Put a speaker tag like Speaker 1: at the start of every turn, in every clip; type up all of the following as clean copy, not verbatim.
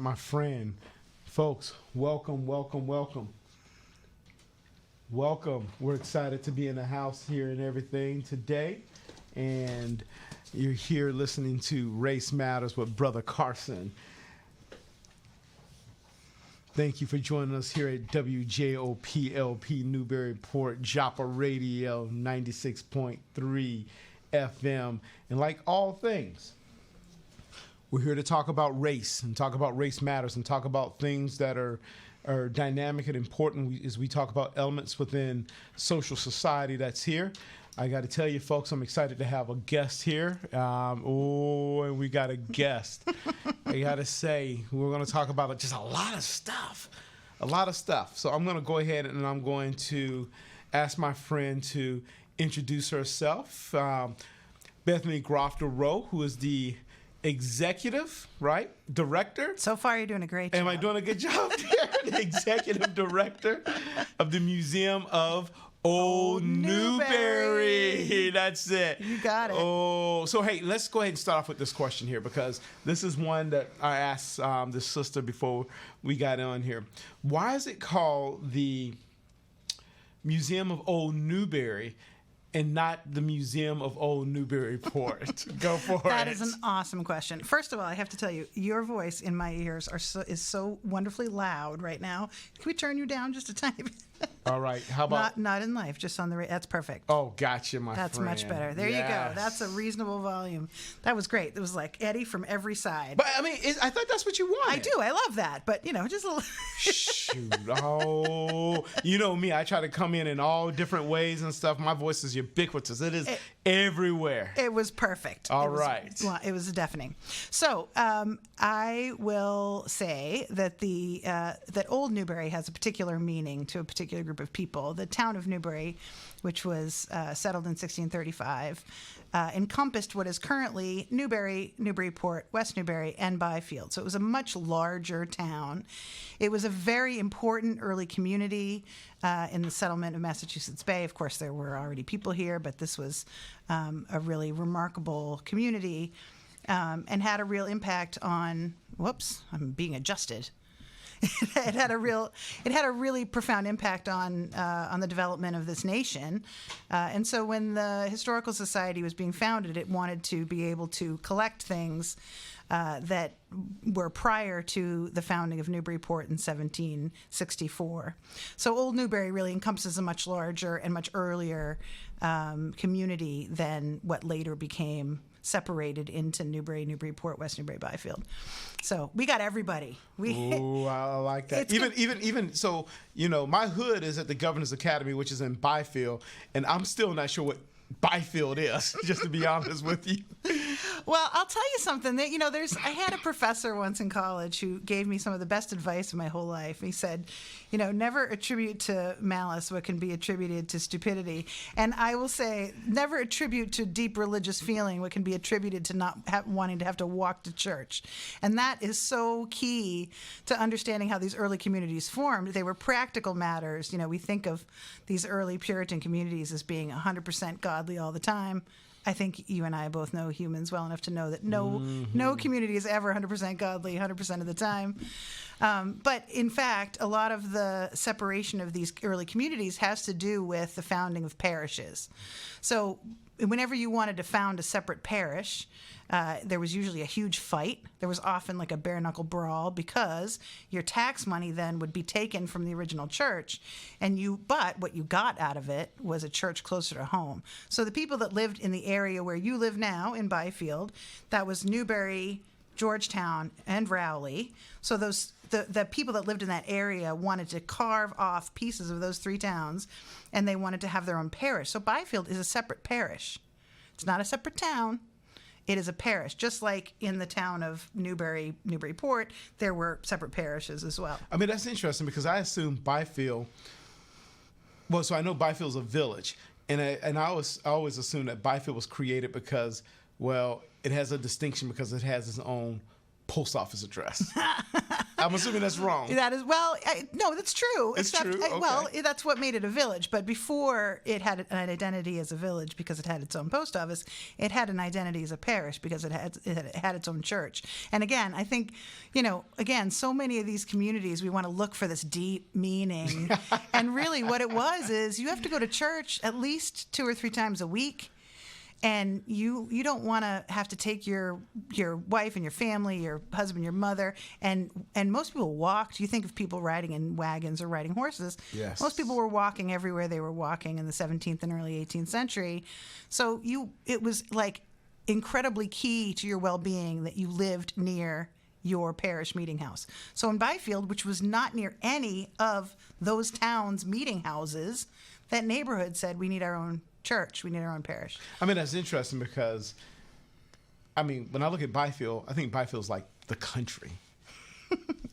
Speaker 1: my friend. Folks, welcome, welcome, welcome. Welcome. We're excited to be in the house here and everything today. And you're here listening to Race Matters with Brother Carson. Thank you for joining us here at WJOPLP Newburyport, Joppa Radio 96.3 FM. And like all things, we're here to talk about race and talk about race matters and talk about things that are dynamic and important as we talk about elements within social society that's here. I got to tell you, folks, I'm excited to have a guest here. And we got a guest. I got to say, we're going to talk about just a lot of stuff. So I'm going to go ahead and I'm going to ask my friend to introduce herself. Bethany Groff Dorau, who is the executive, right? Director.
Speaker 2: So far, you're doing a great job.
Speaker 1: Am I doing a good job there? The executive director of the Museum of Old Newbury. That's it.
Speaker 2: You got it.
Speaker 1: Oh, so hey, let's go ahead and start off with this question here, because this is one that I asked this sister before we got on here. Why is it called the Museum of Old Newbury and not the Museum of Old Newburyport? Go for it.
Speaker 2: That is an awesome question. First of all, I have to tell you, your voice in my ears is so wonderfully loud right now. Can we turn you down just a tiny bit?
Speaker 1: All right. How about
Speaker 2: not in life, just on the that's perfect.
Speaker 1: Oh, gotcha, my
Speaker 2: That's
Speaker 1: friend.
Speaker 2: much better. There you go. That's a reasonable volume. That was great. It was like Eddie from every side.
Speaker 1: But I mean, I thought that's what you wanted.
Speaker 2: I do. I love that. But just a little.
Speaker 1: Shoot. Oh, you know me. I try to come in all different ways and stuff. My voice is ubiquitous. It is everywhere.
Speaker 2: It was perfect.
Speaker 1: All right.
Speaker 2: Well, it was deafening. So I will say that that Old Newbury has a particular meaning to a particular group of people. The town of Newbury, which was settled in 1635, encompassed what is currently Newbury, Newburyport, West Newbury, and Byfield. So it was a much larger town. It was a very important early community in the settlement of Massachusetts Bay. Of course, there were already people here, but this was a really remarkable community and had a real impact on. Whoops, I'm being adjusted. It had a really profound impact on the development of this nation, and so when the Historical Society was being founded, it wanted to be able to collect things that were prior to the founding of Newburyport in 1764. So Old Newbury really encompasses a much larger and much earlier community than what later became separated into Newbury, Newburyport, West Newbury, Byfield. So we got everybody.
Speaker 1: Ooh, I like that. Even so, my hood is at the Governor's Academy, which is in Byfield, and I'm still not sure what Byfield is, just to be honest with you.
Speaker 2: Well, I'll tell you something. I had a professor once in college who gave me some of the best advice of my whole life. He said, never attribute to malice what can be attributed to stupidity. And I will say, never attribute to deep religious feeling what can be attributed to not wanting to have to walk to church. And that is so key to understanding how these early communities formed. They were practical matters. We think of these early Puritan communities as being 100% godly all the time. I think you and I both know humans well enough to know that no community is ever 100% godly 100% of the time. But in fact, a lot of the separation of these early communities has to do with the founding of parishes. So whenever you wanted to found a separate parish, there was usually a huge fight. There was often like a bare-knuckle brawl because your tax money then would be taken from the original church, but what you got out of it was a church closer to home. So the people that lived in the area where you live now in Byfield, that was Newbury, Georgetown, and Rowley. So the people that lived in that area wanted to carve off pieces of those three towns, and they wanted to have their own parish. So Byfield is a separate parish. It's not a separate town. It is a parish, just like in the town of Newbury, Newburyport, there were separate parishes as well.
Speaker 1: I mean, that's interesting because I assume Byfield. Well, so I know Byfield's a village, and I always assumed that Byfield was created because, well, it has a distinction because it has its own post office address. I'm assuming that's wrong.
Speaker 2: That is, well, no, that's true.
Speaker 1: It's true? Okay.
Speaker 2: Well, that's what made it a village. But before it had an identity as a village because it had its own post office, it had an identity as a parish because it had its own church. And again, I think, so many of these communities, we want to look for this deep meaning. And really what it was is you have to go to church at least 2 or 3 times a week. And you don't want to have to take your wife and your family, your husband, your mother, and most people walked. You think of people riding in wagons or riding horses.
Speaker 1: Yes.
Speaker 2: Most people were walking everywhere they were walking in the 17th and early 18th century. So it was like incredibly key to your well-being that you lived near your parish meeting house. So in Byfield, which was not near any of those towns' meeting houses, that neighborhood said, we need our own church. We need our own parish.
Speaker 1: I mean, that's interesting because, when I look at Byfield, I think Byfield's like the country.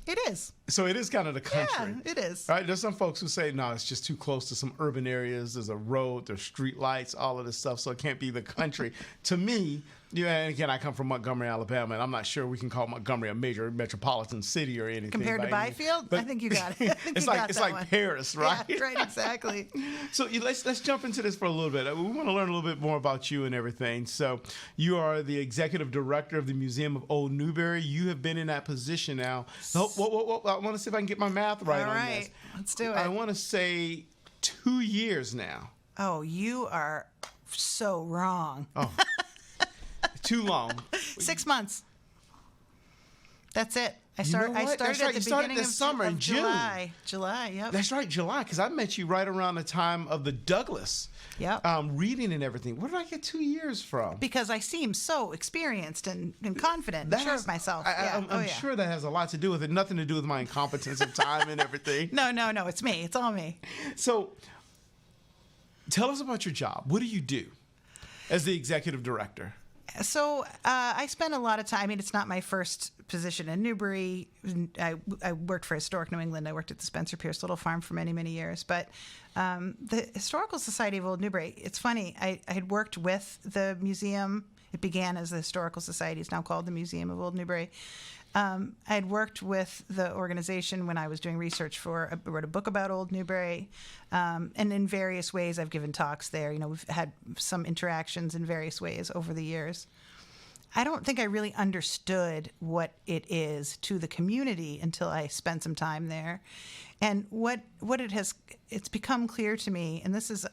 Speaker 2: It is.
Speaker 1: So it is kind of the country.
Speaker 2: Yeah, it is.
Speaker 1: Right? There's some folks who say, no, it's just too close to some urban areas. There's a road, there's street lights, all of this stuff, so it can't be the country. To me, and again, I come from Montgomery, Alabama, and I'm not sure we can call Montgomery a major metropolitan city or anything.
Speaker 2: Compared to Byfield? I think you got it.
Speaker 1: It's like Paris, right?
Speaker 2: Yeah, right, exactly.
Speaker 1: So let's jump into this for a little bit. We want to learn a little bit more about you and everything. So you are the executive director of the Museum of Old Newbury. You have been in that position now. I want to see if I can get my math right on this.
Speaker 2: All right, let's do it.
Speaker 1: I want to say 2 years now.
Speaker 2: Oh, you are so wrong.
Speaker 1: Oh, too long.
Speaker 2: 6 months. That's it. I started
Speaker 1: That's
Speaker 2: at
Speaker 1: right.
Speaker 2: the
Speaker 1: You started
Speaker 2: beginning
Speaker 1: this summer in June.
Speaker 2: July, yep.
Speaker 1: That's right, July, because I met you right around the time of the Douglas reading and everything. Where did I get 2 years from?
Speaker 2: Because I seem so experienced and confident and sure of myself.
Speaker 1: I'm sure that has a lot to do with it. Nothing to do with my incompetence of time and everything.
Speaker 2: No. It's me. It's all me.
Speaker 1: So tell us about your job. What do you do as the executive director?
Speaker 2: So I spent a lot of time. It's not my first position in Newbury. I worked for Historic New England. I worked at the Spencer Pierce Little Farm for many, many years. But the Historical Society of Old Newbury, it's funny. I had worked with the museum. It began as the Historical Society. It's now called the Museum of Old Newbury. I had worked with the organization when I was doing research I wrote a book about Old Newbury. And in various ways, I've given talks there. We've had some interactions in various ways over the years. I don't think I really understood what it is to the community until I spent some time there. And it's become clear to me, and this is,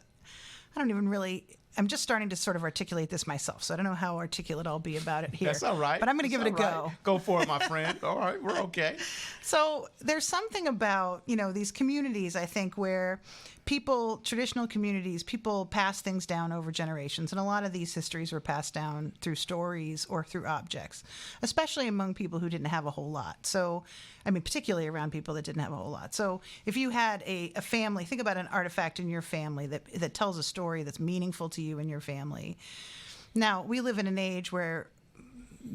Speaker 2: I'm just starting to sort of articulate this myself, so I don't know how articulate I'll be about it here.
Speaker 1: That's all right.
Speaker 2: But I'm going to give it a go.
Speaker 1: Go for it, my friend. All right, we're okay.
Speaker 2: So there's something about, these communities, I think, where traditional communities, people pass things down over generations. And a lot of these histories were passed down through stories or through objects, especially among people who didn't have a whole lot. So, particularly around people that didn't have a whole lot. So if you had a family, think about an artifact in your family that tells a story that's meaningful to you and your family. Now, we live in an age where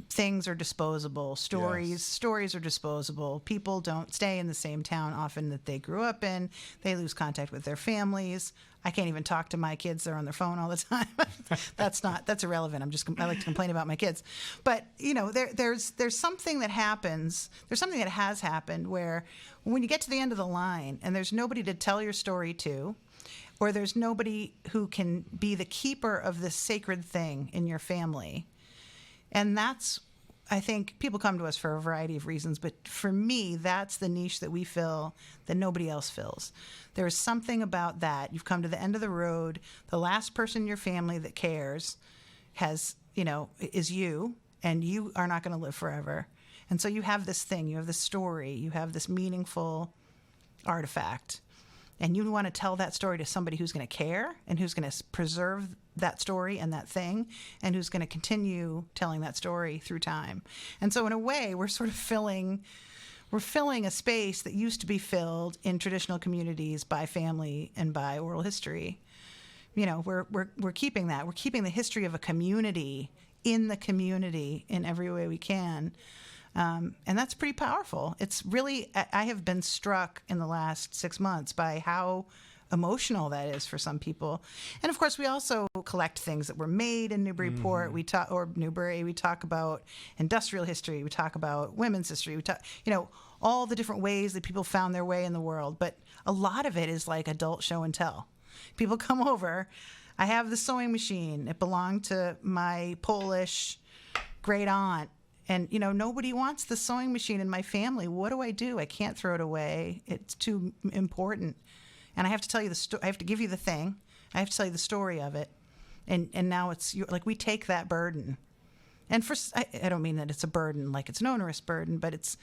Speaker 2: things are disposable. Stories are disposable. People don't stay in the same town often that they grew up in. They lose contact with their families. I can't even talk to my kids. They're on their phone all the time. That's irrelevant. I like to complain about my kids. But, there's something that happens. There's something that has happened where when you get to the end of the line and there's nobody to tell your story to, or there's nobody who can be the keeper of this sacred thing in your family. And I think people come to us for a variety of reasons, but for me, that's the niche that we fill that nobody else fills. There is something about that. You've come to the end of the road. The last person in your family that cares is you, and you are not going to live forever. And so you have this thing, you have this story, you have this meaningful artifact. And you want to tell that story to somebody who's going to care and who's going to preserve that story and that thing and who's going to continue telling that story through time. And so in a way, we're sort of filling a space that used to be filled in traditional communities by family and by oral history. We're keeping that. We're keeping the history of a community in the community in every way we can. And that's pretty powerful. It's really, I have been struck in the last 6 months by how emotional that is for some people. And of course, we also collect things that were made in Newburyport. Or Newbury. We talk about industrial history. We talk about women's history. We talk, all the different ways that people found their way in the world. But a lot of it is like adult show and tell. People come over. I have the sewing machine. It belonged to my Polish great aunt. And, nobody wants the sewing machine in my family. What do? I can't throw it away. It's too important. And I have to tell you I have to give you the thing. I have to tell you the story of it. And now it's like we take that burden. And I don't mean that it's a burden, like it's an onerous burden, but it's,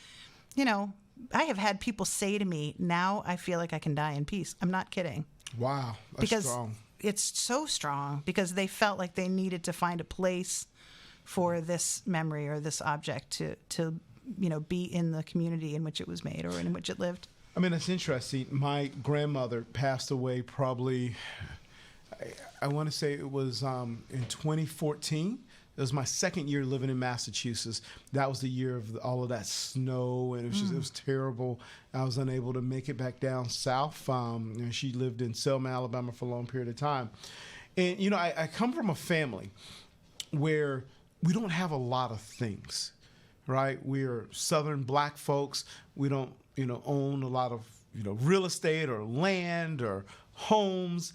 Speaker 2: I have had people say to me, now I feel like I can die in peace. I'm not kidding.
Speaker 1: Wow. That's
Speaker 2: because
Speaker 1: strong.
Speaker 2: It's so strong because they felt like they needed to find a place for this memory or this object to be in the community in which it was made or in which it lived.
Speaker 1: I mean, it's interesting. My grandmother passed away probably, I want to say it was in 2014. It was my second year living in Massachusetts. That was the year of all of that snow, and it was terrible. I was unable to make it back down south. She lived in Selma, Alabama for a long period of time. And, I come from a family where we don't have a lot of things, right? We're Southern black folks. We don't, own a lot of, real estate or land or homes.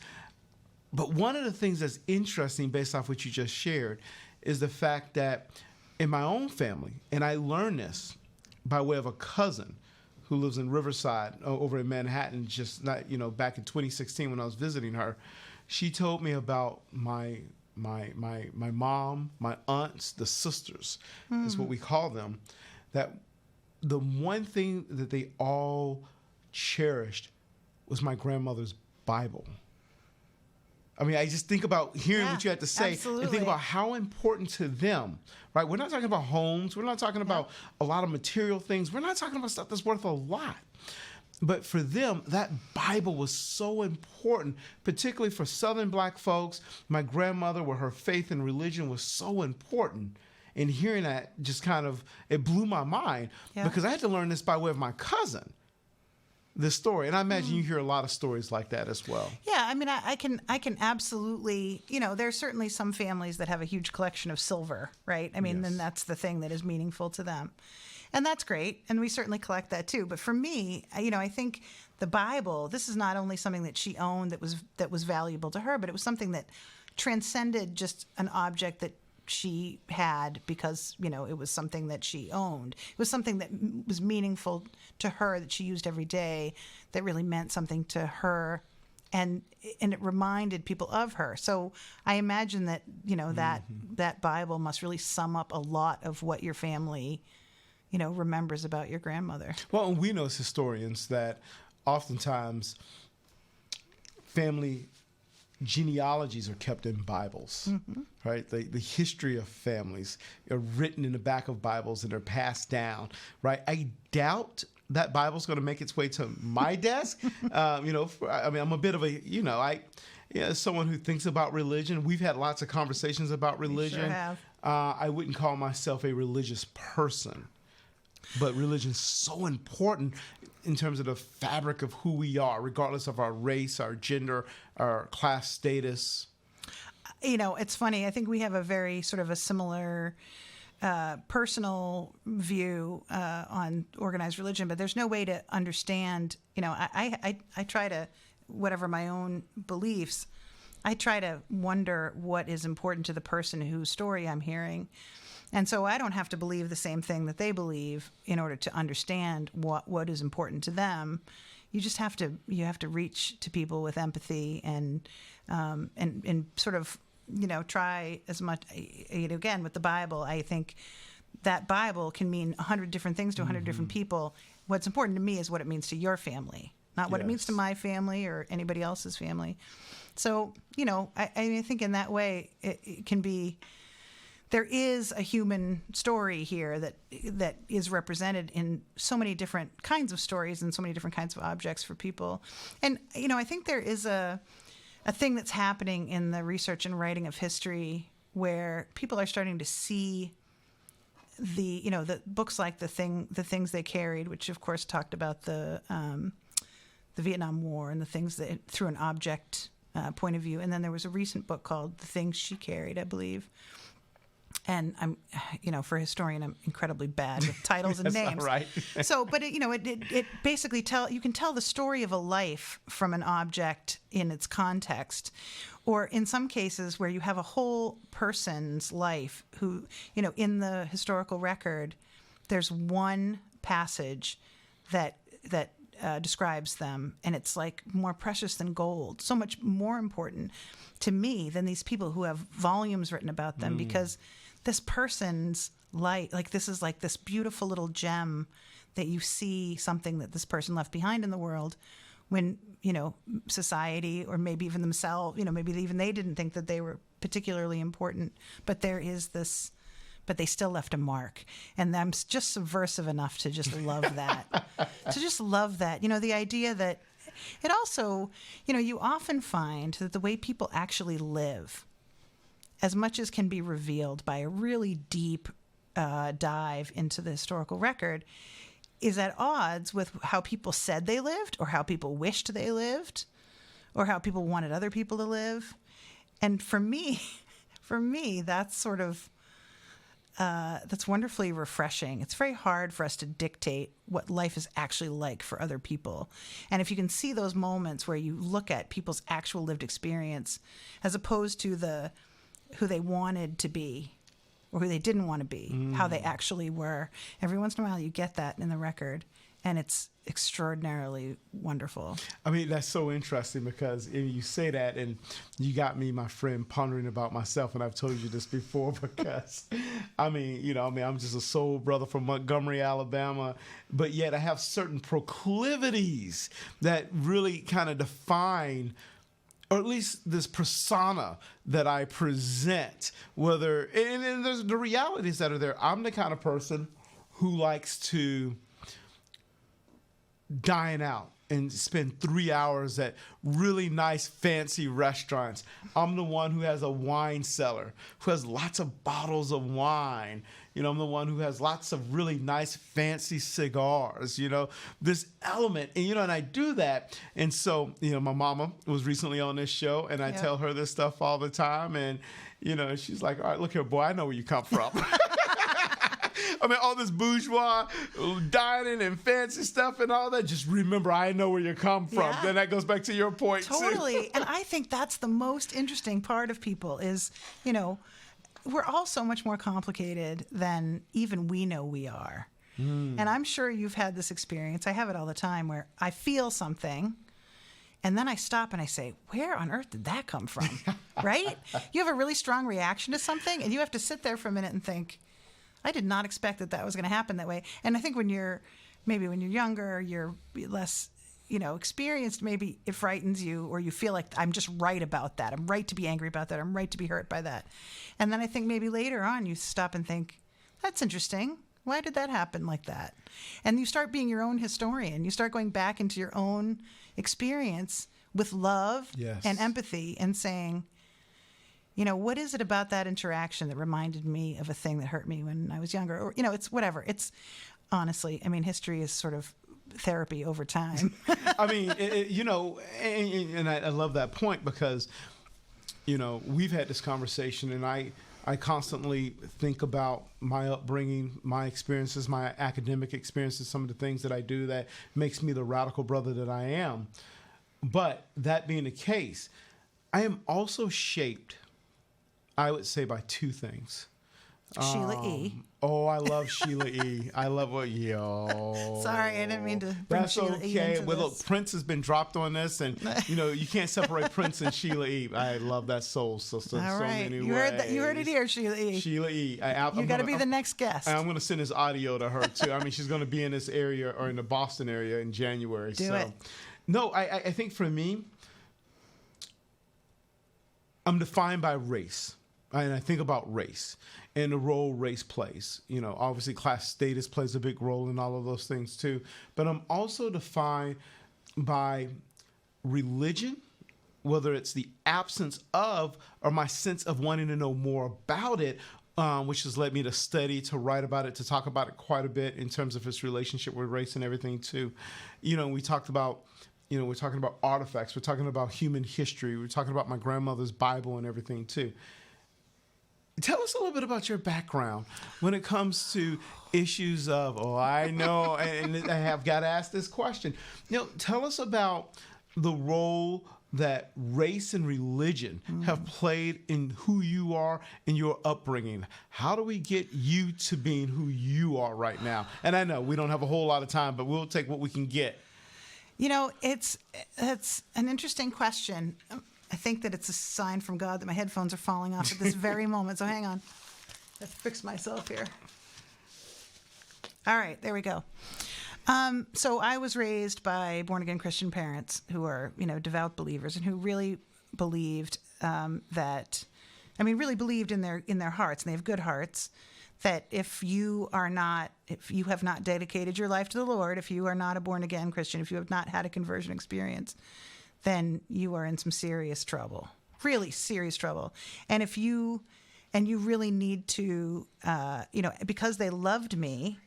Speaker 1: But one of the things that's interesting based off what you just shared is the fact that in my own family, and I learned this by way of a cousin who lives in Riverside over in Manhattan, just not, back in 2016 when I was visiting her, she told me about my mom, my aunts, the sisters, is what we call them, that the one thing that they all cherished was my grandmother's Bible. I mean, I just think about hearing what you had to say and think about how important to them, right? We're not talking about homes. We're not talking about a lot of material things. We're not talking about stuff that's worth a lot. But for them, that Bible was so important, particularly for Southern black folks. My grandmother, where her faith and religion was so important. And hearing that just it blew my mind because I had to learn this by way of my cousin, this story. And I imagine you hear a lot of stories like that as well.
Speaker 2: Yeah, I mean, I can absolutely, there are certainly some families that have a huge collection of silver, right? I mean, then that's the thing that is meaningful to them. And that's great. And we certainly collect that too. But for me, I think the Bible, this is not only something that she owned that was valuable to her, but it was something that transcended just an object that she had because, it was something that she owned. It was something that was meaningful to her that she used every day that really meant something to her. And it reminded people of her. So I imagine that, that Bible must really sum up a lot of what your family remembers about your grandmother.
Speaker 1: Well, and we know as historians that oftentimes family genealogies are kept in Bibles, right? The history of families are written in the back of Bibles and they're passed down, right? I doubt that Bible's going to make its way to my desk. I'm a bit of a, as someone who thinks about religion, we've had lots of conversations about religion.
Speaker 2: We sure have.
Speaker 1: I wouldn't call myself a religious person. But religion's so important in terms of the fabric of who we are, regardless of our race, our gender, our class status.
Speaker 2: It's funny. I think we have a very sort of a similar personal view on organized religion, but there's no way to understand. I try to, whatever my own beliefs, I try to wonder what is important to the person whose story I'm hearing. And so I don't have to believe the same thing that they believe in order to understand what is important to them. You just have to reach to people with empathy and sort of try as much. Again, with the Bible, I think that Bible can mean 100 different things to 100 different people. What's important to me is what it means to your family, not what it means to my family or anybody else's family. So I think in that way it can be. There is a human story here that is represented in so many different kinds of stories and so many different kinds of objects for people. And, I think there is a thing that's happening in the research and writing of history where people are starting to see the books like the Things They Carried, which of course talked about the Vietnam War and the things that through an object point of view. And then there was a recent book called The Things She Carried, I believe. And I'm, for a historian, I'm incredibly bad with titles and names.
Speaker 1: Right.
Speaker 2: So, but it basically you can tell the story of a life from an object in its context, or in some cases where you have a whole person's life who, in the historical record, there's one passage that describes them, and it's like more precious than gold, so much more important to me than these people who have volumes written about them, because this person's life, like this is like this beautiful little gem that you see something that this person left behind in the world when, society, or maybe even themselves, maybe even they didn't think that they were particularly important, but there is this, but they still left a mark. And I'm just subversive enough to just love that. The idea that it also, you often find that the way people actually live, as much as can be revealed by a really deep dive into the historical record, is at odds with how people said they lived, or how people wished they lived, or how people wanted other people to live. And for me, that's sort of, that's wonderfully refreshing. It's very hard for us to dictate what life is actually like for other people. And if you can see those moments where you look at people's actual lived experience as opposed to who they wanted to be or who they didn't want to be, how they actually were, every once in a while you get that in the record, and it's extraordinarily wonderful.
Speaker 1: I mean, that's so interesting, because you say that and you got me, my friend, pondering about myself, and I've told you this before, because I'm just a soul brother from Montgomery, Alabama, but yet I have certain proclivities that really kind of define, or at least this persona that I present, and there's the realities that are there. I'm the kind of person who likes to dine out and spend 3 hours at really nice, fancy restaurants. I'm the one who has a wine cellar, who has lots of bottles of wine. I'm the one who has lots of really nice, fancy cigars, this element. And, and I do that. And so, my mama was recently on this show, and I tell her this stuff all the time. And, she's like, all right, look here, boy, I know where you come from. I mean, all this bourgeois dining and fancy stuff and all that. Just remember, I know where you come from.
Speaker 2: Yeah.
Speaker 1: Then that goes back to your point,
Speaker 2: Totally.
Speaker 1: too.
Speaker 2: And I think that's the most interesting part of people is, we're all so much more complicated than even we know we are. And I'm sure you've had this experience. I have it all the time where I feel something, and then I stop and I say, where on earth did that come from? Right? You have a really strong reaction to something, and you have to sit there for a minute and think, I did not expect that was going to happen that way. And I think when you're younger, you're less, experienced, maybe it frightens you, or you feel like I'm just right about that. I'm right to be angry about that. I'm right to be hurt by that. And then I think maybe later on you stop and think, that's interesting. Why did that happen like that? And you start being your own historian. You start going back into your own experience with love and empathy and saying, what is it about that interaction that reminded me of a thing that hurt me when I was younger? Or, it's whatever. It's honestly, history is sort of therapy over time.
Speaker 1: And I love that point, because, we've had this conversation, and I constantly think about my upbringing, my experiences, my academic experiences, some of the things that I do that makes me the radical brother that I am. But that being the case, I am also shaped, I would say, by two things.
Speaker 2: Sheila E.
Speaker 1: Oh, I love Sheila E. I love what
Speaker 2: Sorry, I didn't mean to bring
Speaker 1: That's
Speaker 2: Sheila E. into
Speaker 1: Well,
Speaker 2: this.
Speaker 1: look, Prince has been dropped on this, and you can't separate Prince and Sheila E. I love that soul so
Speaker 2: All right.
Speaker 1: many
Speaker 2: You
Speaker 1: ways.
Speaker 2: heard it here, Sheila E.
Speaker 1: Sheila E.
Speaker 2: You got to be the next guest.
Speaker 1: I'm going to send this audio to her too. She's going to be in this area, or in the Boston area, in January.
Speaker 2: Do it.
Speaker 1: No, I think for me, I'm defined by race. And I think about race and the role race plays. Obviously class status plays a big role in all of those things too. But I'm also defined by religion, whether it's the absence of or my sense of wanting to know more about it, which has led me to study, to write about it, to talk about it quite a bit in terms of its relationship with race and everything too. We talked about, we're talking about artifacts. We're talking about human history. We're talking about my grandmother's Bible and everything too. tell us a little bit about your background when it comes to issues of, I know, and I have got to ask this question. Tell us about the role that race and religion have played in who you are in your upbringing. How do we get you to being who you are right now? And I know we don't have a whole lot of time, but we'll take what we can get.
Speaker 2: It's an interesting question. I think that it's a sign from God that my headphones are falling off at this very moment. So hang on. Let's fix myself here. All right, there we go. So I was raised by born-again Christian parents who are, devout believers and who really believed really believed in their hearts, and they have good hearts, that if you have not dedicated your life to the Lord, if you are not a born-again Christian, if you have not had a conversion experience, then you are in some serious trouble, really serious trouble. And you really need to, because they loved me,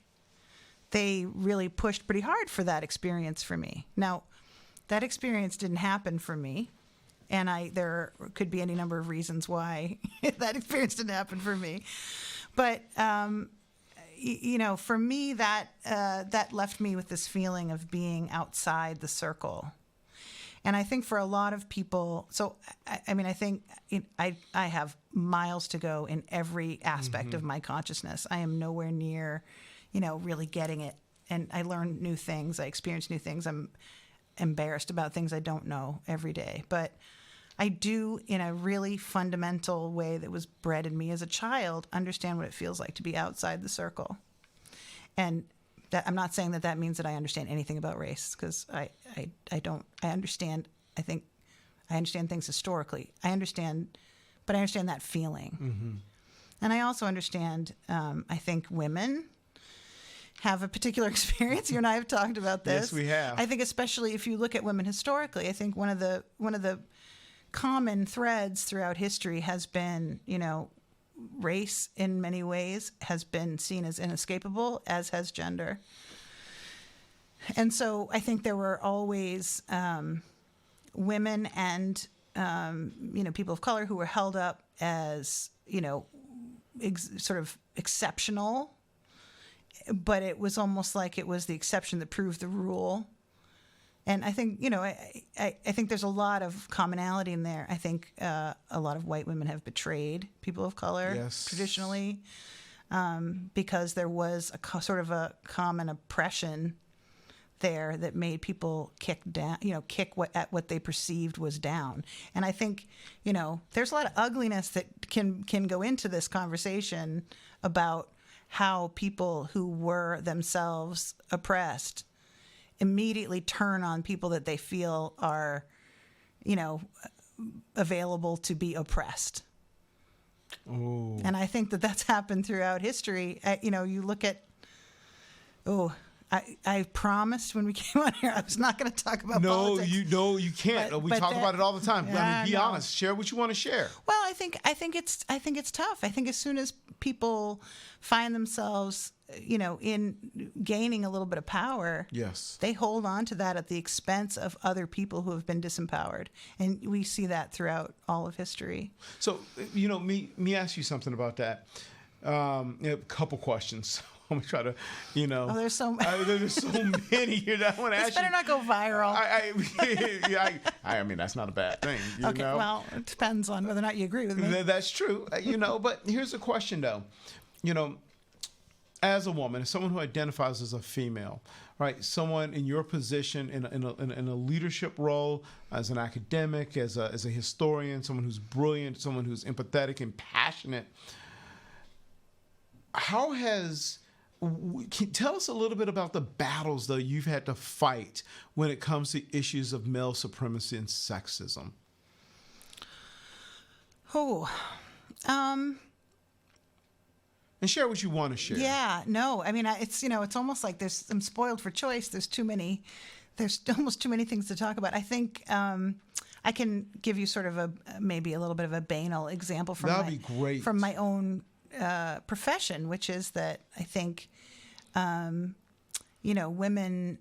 Speaker 2: they really pushed pretty hard for that experience for me. Now, that experience didn't happen for me, and there could be any number of reasons why that experience didn't happen for me. But for me, that left me with this feeling of being outside the circle. And I think for a lot of people, so I think I have miles to go in every aspect of my consciousness. I am nowhere near, really getting it. And I learn new things. I experience new things. I'm embarrassed about things I don't know every day. But I do, in a really fundamental way that was bred in me as a child, understand what it feels like to be outside the circle. And I'm not saying that means that I understand anything about race, because I don't. I understand things historically. But I understand that feeling. Mm-hmm. And I also understand, I think women have a particular experience. You and I have talked about this.
Speaker 1: Yes, we have.
Speaker 2: I think especially if you look at women historically, I think one of the common threads throughout history has been, race in many ways has been seen as inescapable, as has gender. And so I think there were always women and, people of color who were held up as, sort of exceptional, but it was almost like it was the exception that proved the rule. And I think, I think there's a lot of commonality in there. I think a lot of white women have betrayed people of color traditionally, because there was a sort of a common oppression there that made people kick at what they perceived was down. And I think, there's a lot of ugliness that can go into this conversation about how people who were themselves oppressed immediately turn on people that they feel are, available to be oppressed.
Speaker 1: Oh.
Speaker 2: And I think that that's happened throughout history. You look at, I promised when we came on here I was not going to talk about politics.
Speaker 1: You can't. We talk about it all the time. Be honest. Share what you want to share.
Speaker 2: Well, I think it's tough. I think as soon as people find themselves, in gaining a little bit of power,
Speaker 1: yes,
Speaker 2: they hold on to that at the expense of other people who have been disempowered, and we see that throughout all of history.
Speaker 1: So, me ask you something about that. A couple questions. I'm gonna try to,
Speaker 2: there's so
Speaker 1: many here that I want to ask you.
Speaker 2: This better not go viral.
Speaker 1: I mean, that's not a bad thing.
Speaker 2: Okay, well, it depends on whether or not you agree with me.
Speaker 1: That's true. But here's the question, though. As a woman, as someone who identifies as a female, right? Someone in your position in a leadership role, as an academic, as a historian, someone who's brilliant, someone who's empathetic and passionate. Tell us a little bit about the battles, though, you've had to fight when it comes to issues of male supremacy and sexism. And share what you want to share.
Speaker 2: Yeah, no, I mean, it's almost like I'm spoiled for choice. There's almost too many things to talk about. I think I can give you sort of maybe a little bit of a banal example from my own profession, which is that I think, women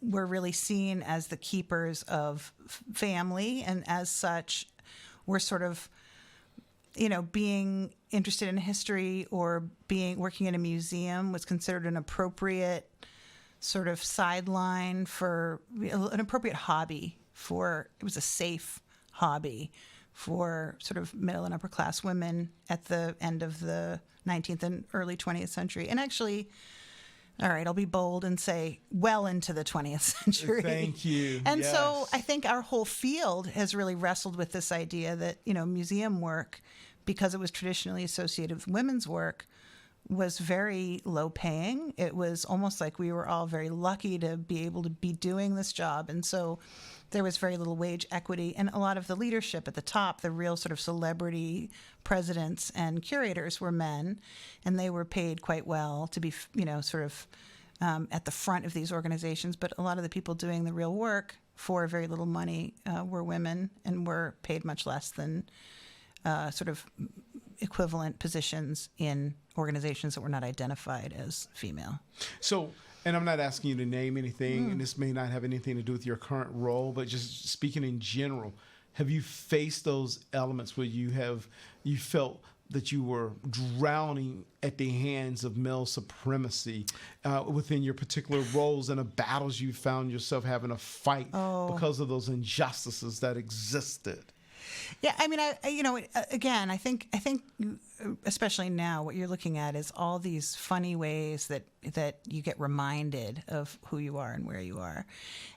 Speaker 2: were really seen as the keepers of family, and as such, were sort of being interested in history or working in a museum was considered an appropriate sort of sideline for an appropriate hobby it was a safe hobby for sort of middle and upper class women at the end of the 19th and early 20th century. And actually, all right, I'll be bold and say well into the 20th century.
Speaker 1: Thank you.
Speaker 2: And so I think our whole field has really wrestled with this idea that, museum work, because it was traditionally associated with women's work, was very low paying. It was almost like we were all very lucky to be able to be doing this job. And so there was very little wage equity. And a lot of the leadership at the top, the real sort of celebrity presidents and curators, were men. And they were paid quite well to be, sort of at the front of these organizations. But a lot of the people doing the real work for very little money were women and were paid much less than sort of equivalent positions in organizations that were not identified as female.
Speaker 1: So, and I'm not asking you to name anything, and this may not have anything to do with your current role, but just speaking in general, have you faced those elements where you felt that you were drowning at the hands of male supremacy within your particular roles and the battles you found yourself having to fight because of those injustices that existed?
Speaker 2: Yeah, I mean, again, I think, especially now, what you're looking at is all these funny ways that you get reminded of who you are and where you are.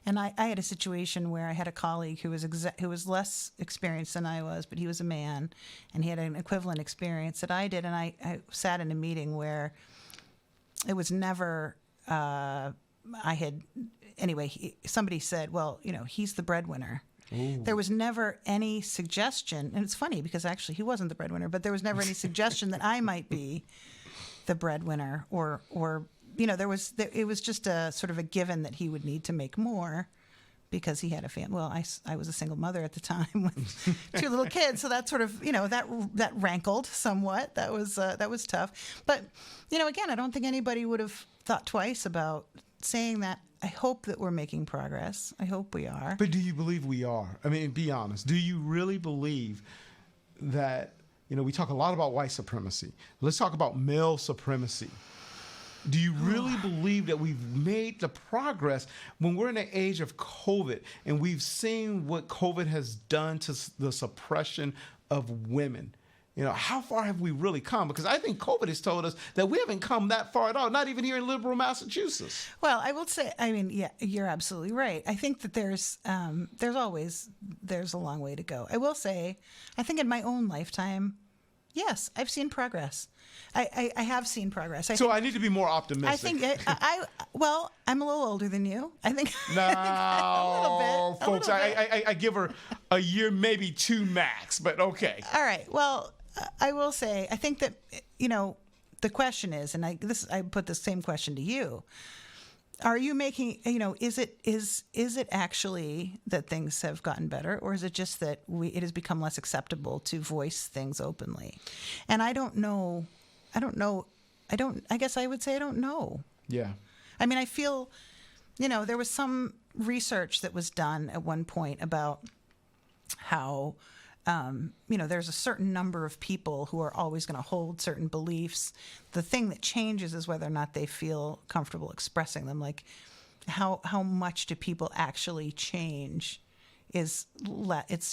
Speaker 2: And I had a situation where I had a colleague who was less experienced than I was, but he was a man, and he had an equivalent experience that I did. And I sat in a meeting where it was never. Somebody said, "Well, he's the breadwinner." Ooh. There was never any suggestion, and it's funny because actually he wasn't the breadwinner, but there was never any suggestion that I might be the breadwinner, or it was just a sort of a given that he would need to make more because he had a family. Well, I was a single mother at the time with 2 little kids, so that sort of that rankled somewhat. That was tough, but again, I don't think anybody would have thought twice about saying that. I hope that we're making progress. I hope we are.
Speaker 1: But do you believe we are? I mean, be honest. Do you really believe that, we talk a lot about white supremacy. Let's talk about male supremacy. Do you really believe that we've made the progress when we're in the age of COVID and we've seen what COVID has done to the suppression of women? How far have we really come? Because I think COVID has told us that we haven't come that far at all, not even here in liberal Massachusetts.
Speaker 2: Well, I will say, yeah, you're absolutely right. I think that there's a long way to go. I will say, I think in my own lifetime, yes, I've seen progress. I have seen progress.
Speaker 1: I need to be more optimistic.
Speaker 2: I think I'm a little older than you. I think
Speaker 1: no,
Speaker 2: a little bit,
Speaker 1: folks. I give her a year, maybe 2 max, but okay.
Speaker 2: All right. Well, I will say, I think that, the question is, and I put the same question to you. Are you making, is it actually that things have gotten better, or is it just that it has become less acceptable to voice things openly? And I don't know. I guess I would say I don't know.
Speaker 1: Yeah.
Speaker 2: I mean, I feel, there was some research that was done at one point about how, there's a certain number of people who are always going to hold certain beliefs. The thing that changes is whether or not they feel comfortable expressing them. Like, how much do people actually change? It's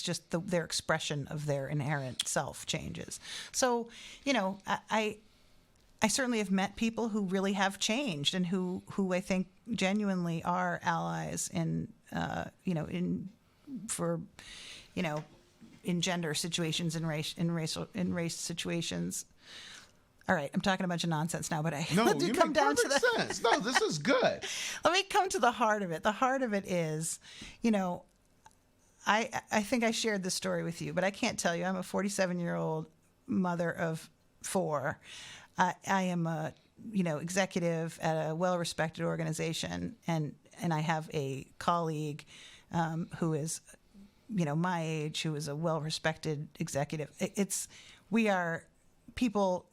Speaker 2: just their expression of their inherent self changes. So, I certainly have met people who really have changed and who I think genuinely are allies in gender situations, in race situations. All right, I'm talking a bunch of nonsense now, but let me come down to
Speaker 1: sense. No, this is good.
Speaker 2: Let me come to the heart of it. The heart of it is, I think I shared this story with you, but I can't tell you. I'm a 47-year-old mother of 4. I am a executive at a well-respected organization, and I have a colleague who is my age, who is a well-respected executive. People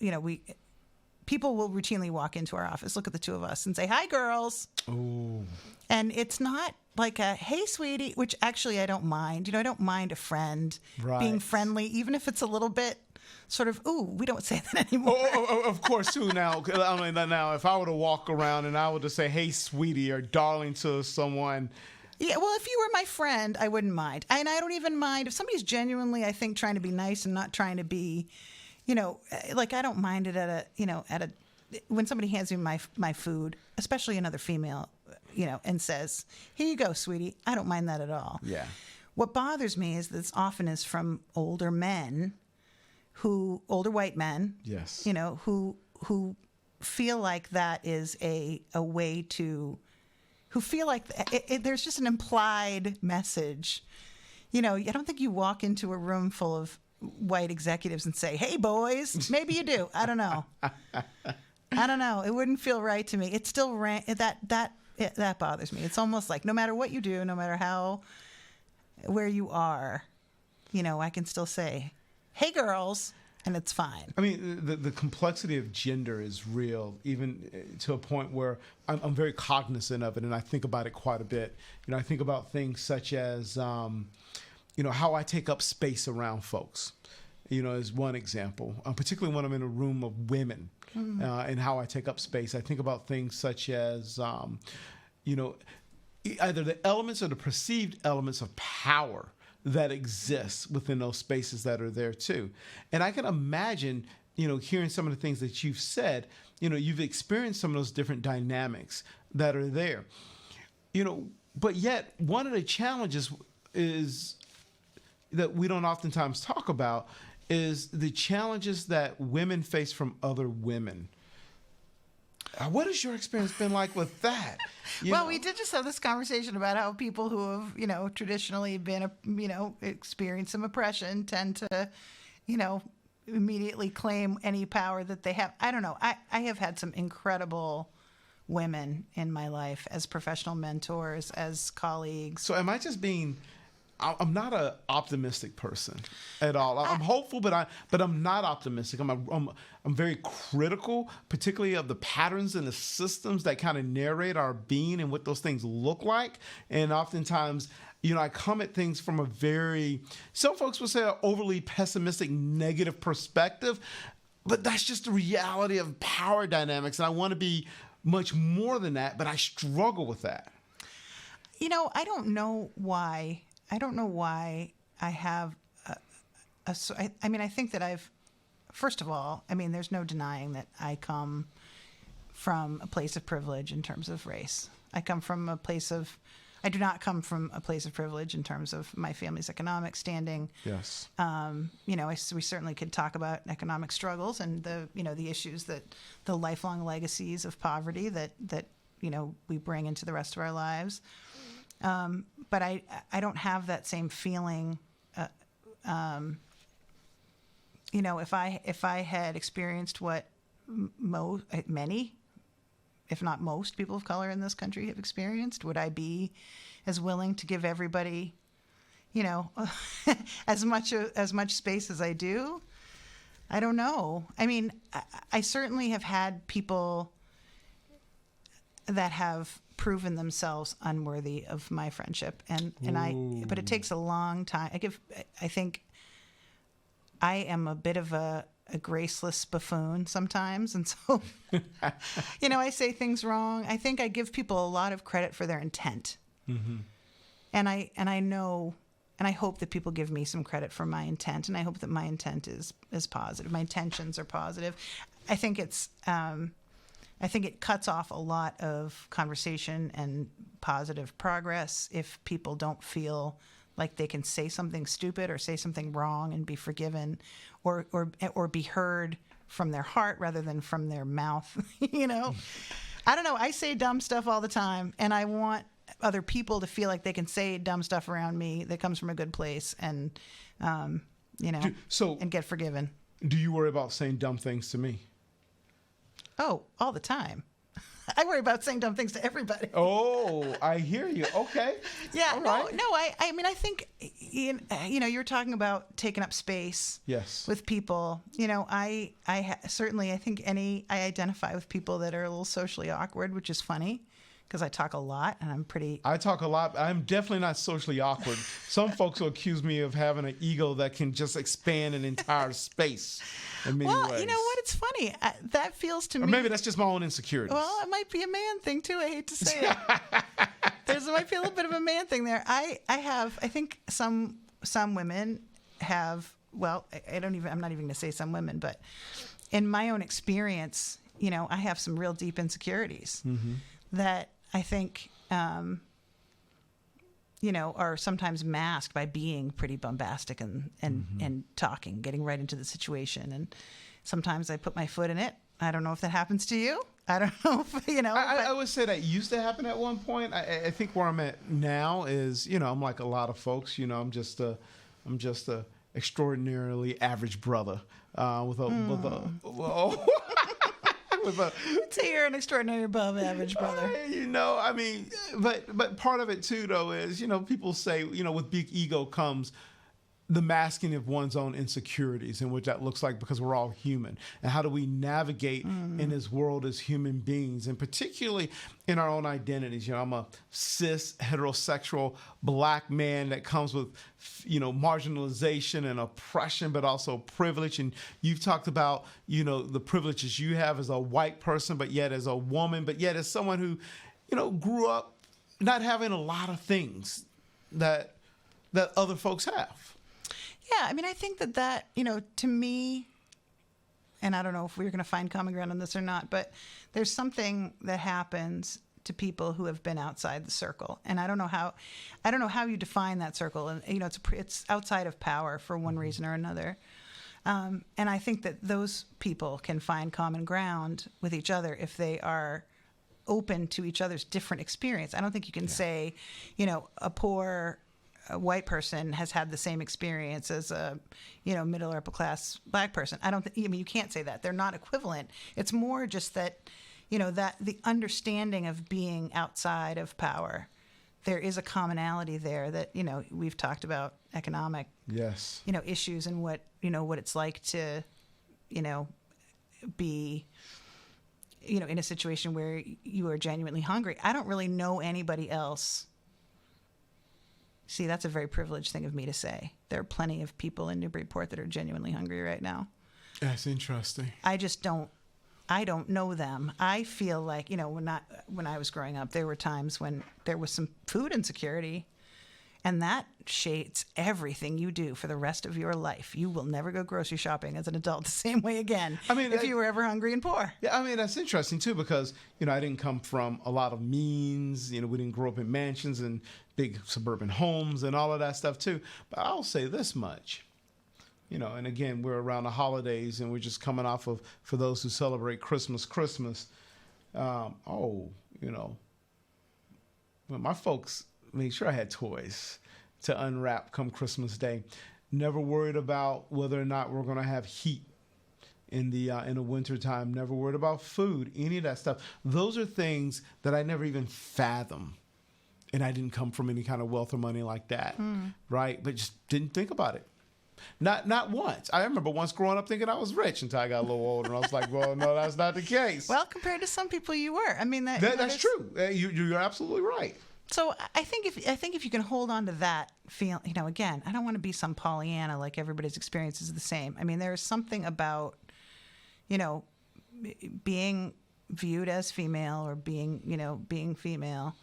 Speaker 2: will routinely walk into our office, look at the 2 of us, and say, "Hi, girls."
Speaker 1: Ooh.
Speaker 2: And it's not like a, "Hey, sweetie," which actually I don't mind. I don't mind a friend being friendly, even if it's a little bit sort of, ooh, we don't say that anymore.
Speaker 1: Of course, too. Now, I mean, now, if I were to walk around and I were to say, "Hey, sweetie," or "darling" to someone.
Speaker 2: Yeah, well, if you were my friend, I wouldn't mind. And I don't even mind if somebody's genuinely, I think, trying to be nice and not trying to be, like I don't mind it when somebody hands me my food, especially another female, and says, "Here you go, sweetie." I don't mind that at all.
Speaker 1: Yeah.
Speaker 2: What bothers me is this often is from older men, older white men.
Speaker 1: Yes.
Speaker 2: Who feel like that is a way to. Who feel like there's just an implied message. I don't think you walk into a room full of white executives and say, "Hey, boys." Maybe you do. I don't know. I don't know. It wouldn't feel right to me. It's still that bothers me. It's almost like no matter what you do, no matter where you are, I can still say, "Hey, girls." And it's fine.
Speaker 1: I mean, the complexity of gender is real, even to a point where I'm very cognizant of it, and I think about it quite a bit. I think about things such as, how I take up space around folks, is one example, particularly when I'm in a room of women, and how I take up space. I think about things such as, either the elements or the perceived elements of power that exists within those spaces that are there too. And I can imagine, hearing some of the things that you've said, you've experienced some of those different dynamics that are there. But yet one of the challenges is that we don't oftentimes talk about is the challenges that women face from other women. What has your experience been like with that?
Speaker 2: We did just have this conversation about how people who have, traditionally been, experienced some oppression tend to, immediately claim any power that they have. I don't know. I have had some incredible women in my life as professional mentors, as colleagues.
Speaker 1: So am I just being... I'm not an optimistic person at all. I'm hopeful, but I'm not optimistic. I'm very critical, particularly of the patterns and the systems that kind of narrate our being and what those things look like. And oftentimes, I come at things from some folks would say, an overly pessimistic, negative perspective. But that's just the reality of power dynamics, and I want to be much more than that. But I struggle with that.
Speaker 2: I don't know why. I don't know why I have I think that first of all, there's no denying that I come from a place of privilege in terms of race. I do not come from a place of privilege in terms of my family's economic standing.
Speaker 1: Yes.
Speaker 2: We certainly could talk about economic struggles and the issues the lifelong legacies of poverty that we bring into the rest of our lives. But I don't have that same feeling. If I had experienced what many, if not most, people of color in this country have experienced, would I be as willing to give everybody, as much space as I do? I don't know. I certainly have had people that have proven themselves unworthy of my friendship, but it takes a long time. I think I am a bit of a graceless buffoon sometimes, and so I say things wrong. I think I give people a lot of credit for their intent, and I know, and I hope that people give me some credit for my intent, and I hope that my intent is positive. My intentions are positive. I think it cuts off a lot of conversation and positive progress if people don't feel like they can say something stupid or say something wrong and be forgiven, or be heard from their heart rather than from their mouth. I don't know. I say dumb stuff all the time, and I want other people to feel like they can say dumb stuff around me that comes from a good place, and and get forgiven.
Speaker 1: Do you worry about saying dumb things to me?
Speaker 2: Oh, all the time. I worry about saying dumb things to everybody.
Speaker 1: Oh, I hear you. Okay.
Speaker 2: Yeah.
Speaker 1: Right.
Speaker 2: No. I think you're talking about taking up space.
Speaker 1: Yes.
Speaker 2: With people. Certainly I think I identify with people that are a little socially awkward, which is funny because I talk a lot and I'm pretty.
Speaker 1: I talk a lot. I'm definitely not socially awkward. Some folks will accuse me of having an ego that can just expand an entire space in many ways.
Speaker 2: Well, you know what? It's funny. That feels to me.
Speaker 1: Or maybe that's just my own insecurities.
Speaker 2: Well, it might be a man thing too. I hate to say it. There might be a little bit of a man thing there. I think some women have. Well, I'm not even going to say some women, but in my own experience, you know, I have some real deep insecurities that I think, you know, are sometimes masked by being pretty bombastic and talking, getting right into the situation. And sometimes I put my foot in it. I don't know if that happens to you. I don't know if, you know.
Speaker 1: I would say that used to happen at one point. I think where I'm at now is, you know, I'm like a lot of folks. You know, I'm just a extraordinarily average brother with a
Speaker 2: so you're an extraordinary above average brother.
Speaker 1: You know, I mean, but part of it too, though, is, you know, people say, you know, with big ego comes the masking of one's own insecurities and what that looks like, because we're all human. And how do we navigate in this world as human beings, and particularly in our own identities? You know, I'm a cis, heterosexual, black man that comes with, you know, marginalization and oppression, but also privilege. And you've talked about, you know, the privileges you have as a white person, but yet as a woman, but yet as someone who, you know, grew up not having a lot of things that other folks have.
Speaker 2: Yeah, I mean, I think that, you know, to me, and I don't know if we're going to find common ground on this or not, but there's something that happens to people who have been outside the circle, and I don't know how you define that circle, and you know, it's outside of power for one reason or another, and I think that those people can find common ground with each other if they are open to each other's different experience. I don't think you can say, you know, a white person has had the same experience as a, you know, middle or upper class black person. I mean, you can't say that. They're not equivalent. It's more just that, you know, that the understanding of being outside of power, there is a commonality there that, you know, we've talked about economic,
Speaker 1: yes,
Speaker 2: you know, issues and what it's like to, you know, be, you know, in a situation where you are genuinely hungry. I don't really know anybody else. See, that's a very privileged thing of me to say. There are plenty of people in Newburyport that are genuinely hungry right now.
Speaker 1: That's interesting.
Speaker 2: I don't know them. I feel like, you know, when I was growing up, there were times when there was some food insecurity, and that shades everything you do for the rest of your life. You will never go grocery shopping as an adult the same way again. I mean, if you were ever hungry and poor.
Speaker 1: Yeah, I mean, that's interesting too, because, you know, I didn't come from a lot of means. You know, we didn't grow up in mansions and big suburban homes and all of that stuff too. But I'll say this much, you know, and again, we're around the holidays and we're just coming off of, for those who celebrate Christmas, you know, well, my folks made sure I had toys to unwrap come Christmas Day. Never worried about whether or not we're going to have heat in the winter time. Never worried about food, any of that stuff. Those are things that I never even fathomed. And I didn't come from any kind of wealth or money like that, right? But just didn't think about it. Not once. I remember once growing up thinking I was rich until I got a little older. And I was like, well, no, that's not the case.
Speaker 2: Well, compared to some people, you were. I mean,
Speaker 1: that's true. You're absolutely right.
Speaker 2: So I think if you can hold on to that feel, you know, again, I don't want to be some Pollyanna like everybody's experience is the same. I mean, there is something about, you know, being viewed as female or being female.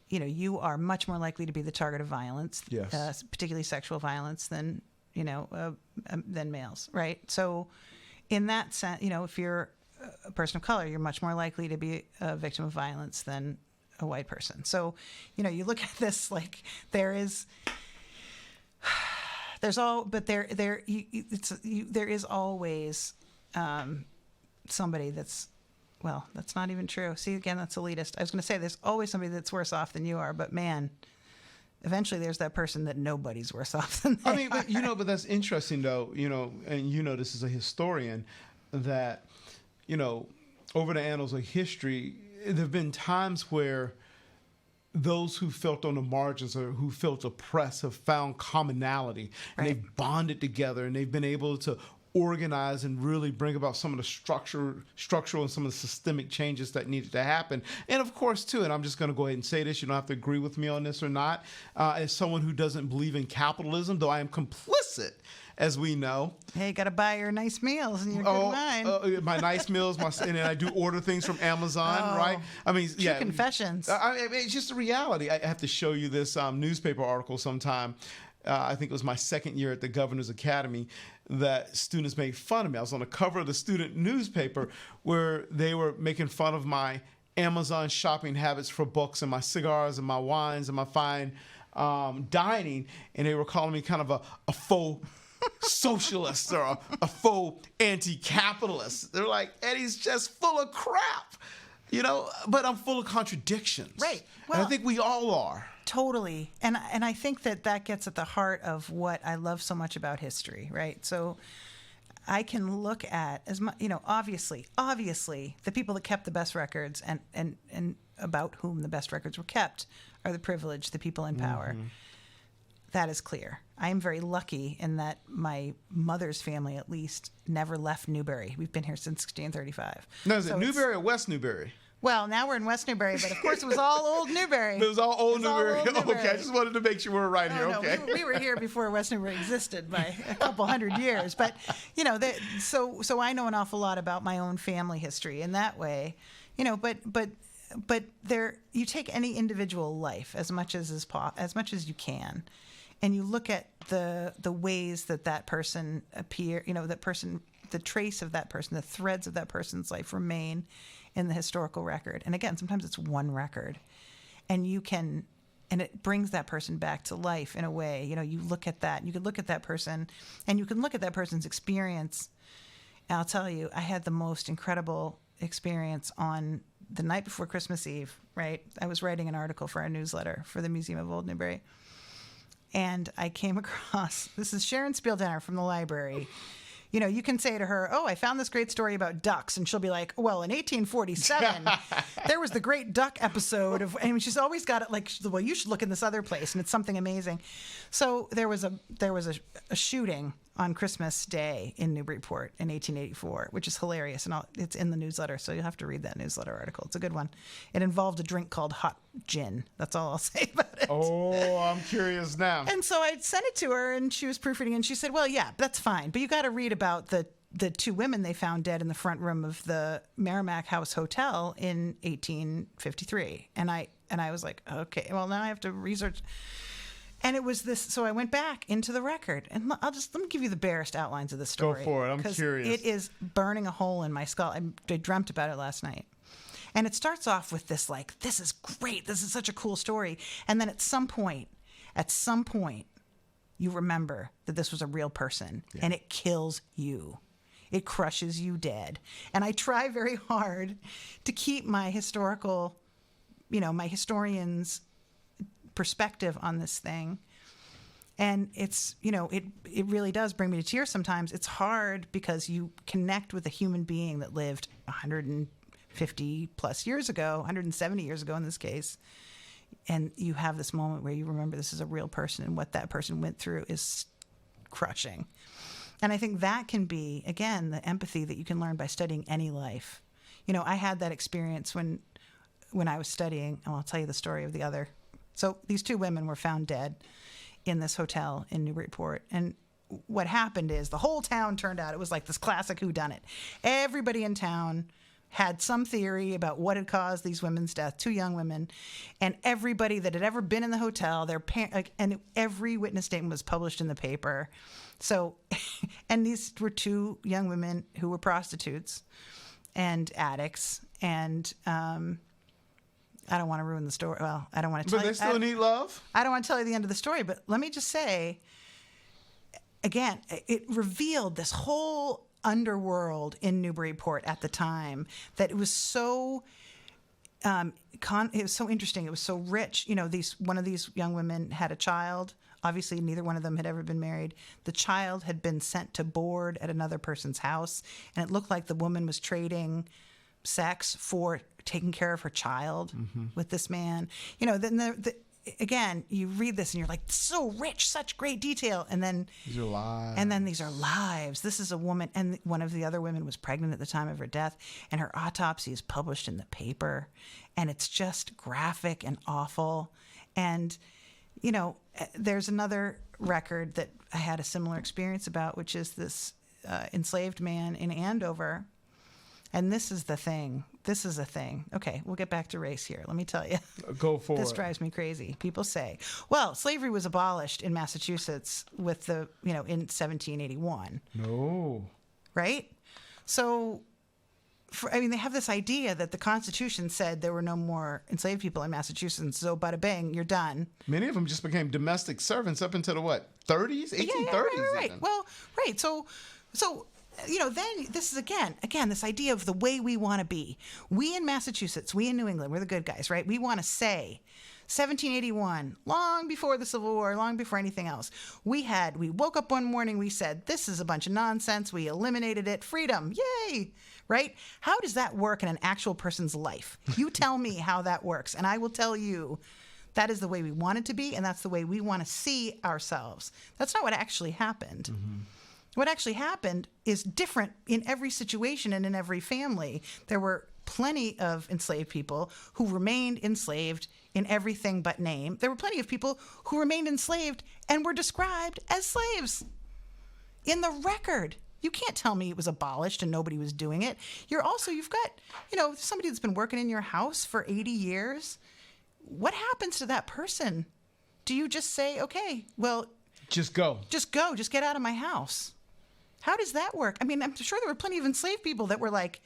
Speaker 2: You know, you are much more likely to be the target of violence,
Speaker 1: yes,
Speaker 2: particularly sexual violence, than than males, right? So, in that sense, you know, if you're a person of color, you're much more likely to be a victim of violence than a white person. So, you know, you look at this like there is always somebody that's. Well, that's not even true. See, again, that's elitist. I was going to say there's always somebody that's worse off than you are, but man, eventually there's that person that nobody's worse off than they are.
Speaker 1: But, you know, but that's interesting though, you know, and you know this is a historian, that, you know, over the annals of history, there have been times where those who felt on the margins or who felt oppressed have found commonality, and they've bonded together, and they've been able to organize and really bring about some of the structural and some of the systemic changes that needed to happen. And of course, too, and I'm just going to go ahead and say this, you don't have to agree with me on this or not, as someone who doesn't believe in capitalism, though I am complicit, as we know.
Speaker 2: Hey, you got to buy your nice meals and your good wine.
Speaker 1: My nice meals, and then I do order things from Amazon, right? I mean,
Speaker 2: True confessions.
Speaker 1: It's just a reality. I have to show you this newspaper article sometime. I think it was my second year at the Governor's Academy that students made fun of me. I was on the cover of the student newspaper where they were making fun of my Amazon shopping habits for books and my cigars and my wines and my fine dining, and they were calling me kind of a faux socialist or a faux anti-capitalist. They're like, Eddie's just full of crap, but I'm full of contradictions.
Speaker 2: Right.
Speaker 1: Well, and I think we all are.
Speaker 2: Totally. And I think that gets at the heart of what I love so much about history, right? So I can look at, obviously, the people that kept the best records and about whom the best records were kept are the privileged, the people in power. Mm-hmm. That is clear. I am very lucky in that my mother's family, at least, never left Newbury. We've been here since 1635.
Speaker 1: No, is it Newbury or West Newbury?
Speaker 2: Well, now we're in West Newbury, but of course it was all Old Newbury.
Speaker 1: It was all Old Newbury. Okay, I just wanted to make sure we were right here. Okay,
Speaker 2: no, we were here before West Newbury existed by a couple hundred years. But so I know an awful lot about my own family history in that way. But there, you take any individual life as much as you can, and you look at the ways that person appear. The trace of that person, the threads of that person's life remain in the historical record. And again, sometimes it's one record, and it brings that person back to life in a way. You look at that, and you can look at that person, and you can look at that person's experience. And I'll tell you, I had the most incredible experience on the night before Christmas Eve, right? I was writing an article for our newsletter for the Museum of Old Newbury. And I came across, this is Sharon Spieldiner from the library. You can say to her, "Oh, I found this great story about ducks." And she'll be like, "Well, in 1847, there was the great duck episode of," and she's always got it like, "Well, you should look in this other place." And it's something amazing. So there was a shooting on Christmas Day in Newburyport in 1884, which is hilarious. And it's in the newsletter, so you'll have to read that newsletter article. It's a good one. It involved a drink called hot gin. That's all I'll say about it.
Speaker 1: Oh, I'm curious now.
Speaker 2: And so I sent it to her, and she was proofreading, and she said, "Well, yeah, that's fine, but you got to read about the two women they found dead in the front room of the Merrimack House Hotel in 1853." And I was like, okay, well, now I have to research. And it was this, so I went back into the record, and let me give you the barest outlines of the story.
Speaker 1: Go for it, I'm curious.
Speaker 2: It is burning a hole in my skull. I dreamt about it last night. And it starts off with this, like, this is great, this is such a cool story. And then at some point, you remember that this was a real person, and it kills you. It crushes you dead. And I try very hard to keep my my historian's perspective on this thing. And it's, it really does bring me to tears sometimes. It's hard because you connect with a human being that lived 150 plus years ago, 170 years ago in this case. And you have this moment where you remember this is a real person, and what that person went through is crushing. And I think that can be, again, the empathy that you can learn by studying any life. I had that experience when I was studying, and I'll tell you the story of the other. So these two women were found dead in this hotel in Newburyport. And what happened is the whole town turned out. It was like this classic whodunit. Everybody in town had some theory about what had caused these women's death, two young women. And everybody that had ever been in the hotel, every witness statement was published in the paper. So, and these were two young women who were prostitutes and addicts. And I don't want to ruin the story. Well, I don't want to tell you.
Speaker 1: But they still need love?
Speaker 2: I don't want to tell you the end of the story, but let me just say, again, it revealed this whole underworld in Newburyport at the time that it was so it was so interesting. It was so rich. One of these young women had a child. Obviously, neither one of them had ever been married. The child had been sent to board at another person's house, and it looked like the woman was trading sex for taking care of her child with this man. Then again, you read this and you're like, so rich, such great detail. And then
Speaker 1: these are lives.
Speaker 2: And then these are lives. This is a woman, and one of the other women was pregnant at the time of her death, and her autopsy is published in the paper, and it's just graphic and awful. And, you know, there's another record that I had a similar experience about, which is this enslaved man in Andover. And this is the thing. This is a thing. Okay, we'll get back to race here. Let me tell you.
Speaker 1: Go for
Speaker 2: This
Speaker 1: it.
Speaker 2: drives me crazy. People say, well, slavery was abolished in Massachusetts with the, in 1781.
Speaker 1: No.
Speaker 2: Right? So, they have this idea that the Constitution said there were no more enslaved people in Massachusetts, so bada bang, you're done.
Speaker 1: Many of them just became domestic servants up into the, 30s? 1830s?
Speaker 2: Right.
Speaker 1: Even.
Speaker 2: Well, right. So, then this is again, this idea of the way we want to be. We in Massachusetts, we in New England, we're the good guys, right? We want to say 1781, long before the Civil War, long before anything else. We woke up one morning, we said, this is a bunch of nonsense. We eliminated it. Freedom. Yay. Right? How does that work in an actual person's life? You tell me how that works, and I will tell you that is the way we want it to be, and that's the way we want to see ourselves. That's not what actually happened. Mm-hmm. What actually happened is different in every situation and in every family. There were plenty of enslaved people who remained enslaved in everything but name. There were plenty of people who remained enslaved and were described as slaves in the record. You can't tell me it was abolished and nobody was doing it. You've got, somebody that's been working in your house for 80 years. What happens to that person? Do you just say, okay, well,
Speaker 1: just go.
Speaker 2: Just get out of my house. How does that work? I mean, I'm sure there were plenty of enslaved people that were like,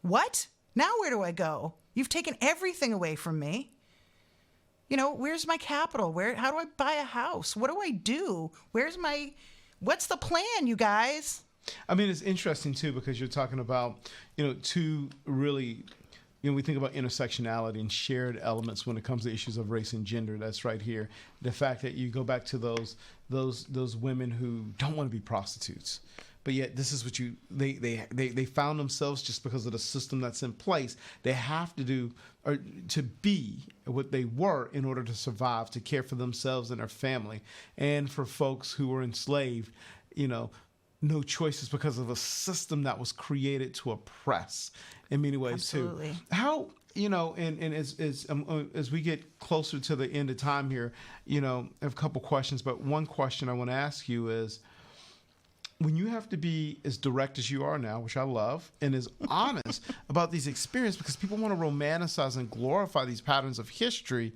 Speaker 2: what? Now where do I go? You've taken everything away from me. Where's my capital? How do I buy a house? What do I do? What's the plan, you guys?
Speaker 1: I mean, it's interesting, too, because you're talking about, two really, we think about intersectionality and shared elements when it comes to issues of race and gender. That's right here. The fact that you go back to those women who don't want to be prostitutes, but yet this is what they found themselves just because of the system that's in place. They have to do or to be what they were in order to survive, to care for themselves and their family. And for folks who were enslaved, no choices because of a system that was created to oppress in many ways.
Speaker 2: Absolutely.
Speaker 1: Too. How, and as we get closer to the end of time here, I have a couple questions, but one question I want to ask you is, when you have to be as direct as you are now, which I love, and as honest about these experiences, because people want to romanticize and glorify these patterns of history,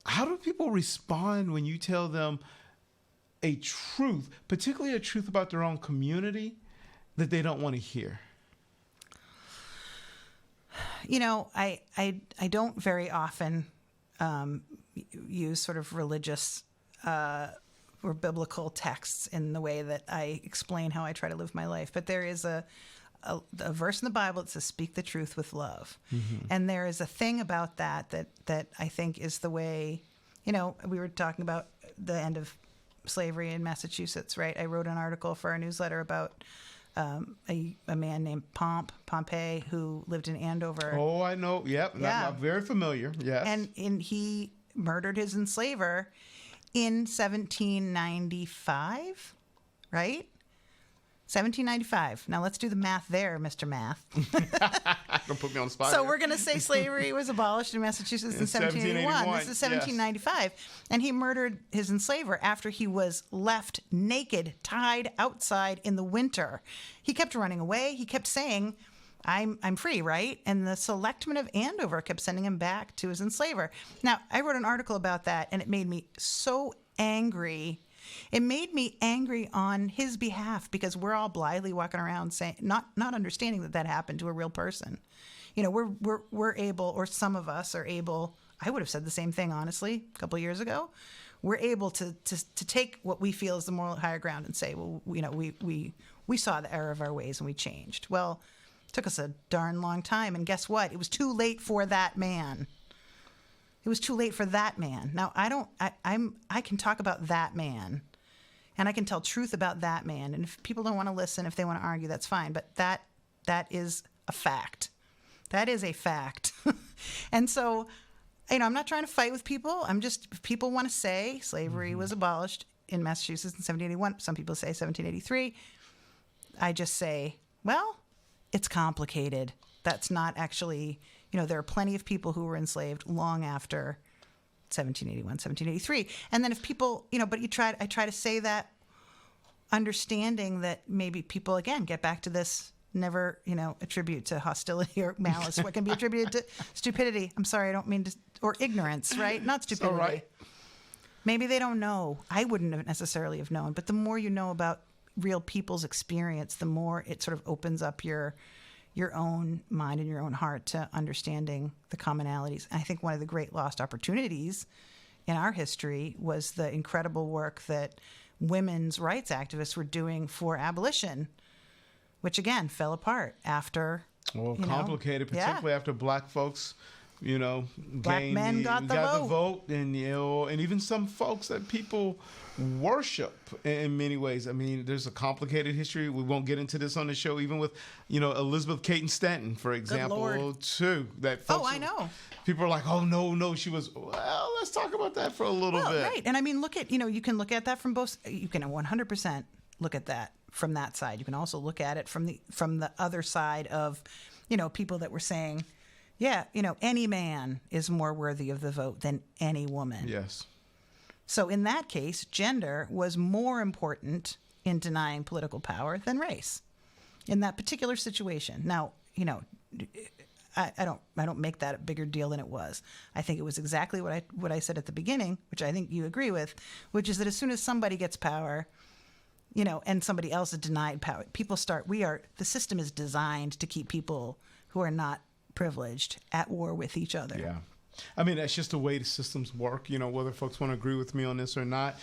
Speaker 1: how do people respond when you tell them a truth, particularly a truth about their own community, that they don't want to hear?
Speaker 2: I don't very often use sort of religious or biblical texts in the way that I explain how I try to live my life. But there is a verse in the Bible that says, speak the truth with love. Mm-hmm. And there is a thing about that I think is the way, we were talking about the end of slavery in Massachusetts, right? I wrote an article for our newsletter about a man named Pompey, who lived in Andover.
Speaker 1: Oh, I know. Yep. Yeah. I'm very familiar. Yes.
Speaker 2: And he murdered his enslaver in 1795, right? 1795. Now let's do the math there, Mr. Math.
Speaker 1: Don't put me on the spot.
Speaker 2: So
Speaker 1: here.
Speaker 2: We're going to say slavery was abolished in Massachusetts in 1781. This is 1795. Yes. And he murdered his enslaver after he was left naked, tied outside in the winter. He kept running away. He kept saying, I'm free, right? And the selectmen of Andover kept sending him back to his enslaver. Now, I wrote an article about that, and it made me so angry. It made me angry on his behalf, because we're all blithely walking around saying, not understanding that happened to a real person. We're able, or some of us are able. I would have said the same thing, honestly, a couple of years ago. We're able to take what we feel is the moral higher ground and say, well, we saw the error of our ways and we changed. Well, it took us a darn long time, and guess what? It was too late for that man. It was too late for that man. Now, I can talk about that man, and I can tell truth about that man. And if people don't want to listen, if they want to argue, that's fine. But that is a fact. That is a fact. And so I'm not trying to fight with people. If people want to say slavery was abolished in Massachusetts in 1781. Some people say 1783. I just say, well, it's complicated. That's not actually, there are plenty of people who were enslaved long after 1781, 1783. And then if people, but I try to say that understanding that maybe people, again, get back to this, never, attribute to hostility or malice what can be attributed to stupidity. I'm sorry, I don't mean to, or ignorance, right? Not stupidity.
Speaker 1: So, right.
Speaker 2: Maybe they don't know. I wouldn't have necessarily have known, but the more you know about real people's experience, the more it sort of opens up your own mind and your own heart to understanding the commonalities. I think one of the great lost opportunities in our history was the incredible work that women's rights activists were doing for abolition, which again fell apart after.
Speaker 1: Well, complicated, particularly after black folks,
Speaker 2: black men got the vote,
Speaker 1: and and even some folks that people worship in many ways. I mean, there's a complicated history. We won't get into this on the show, even with Elizabeth Cayton Stanton, for example, too. That folks,
Speaker 2: I know.
Speaker 1: People are like, oh no, she was. Well, let's talk about that for a little bit.
Speaker 2: Right, and I mean, look at you can look at that from both. You can 100% look at that from that side. You can also look at it from the other side of, people that were saying, yeah, any man is more worthy of the vote than any woman.
Speaker 1: Yes.
Speaker 2: So in that case, gender was more important in denying political power than race in that particular situation. Now, I don't make that a bigger deal than it was. I think it was exactly what I said at the beginning, which I think you agree with, which is that as soon as somebody gets power, and somebody else is denied power, the system is designed to keep people who are not privileged at war with each other.
Speaker 1: Yeah. I mean, that's just the way the systems work, whether folks want to agree with me on this or not.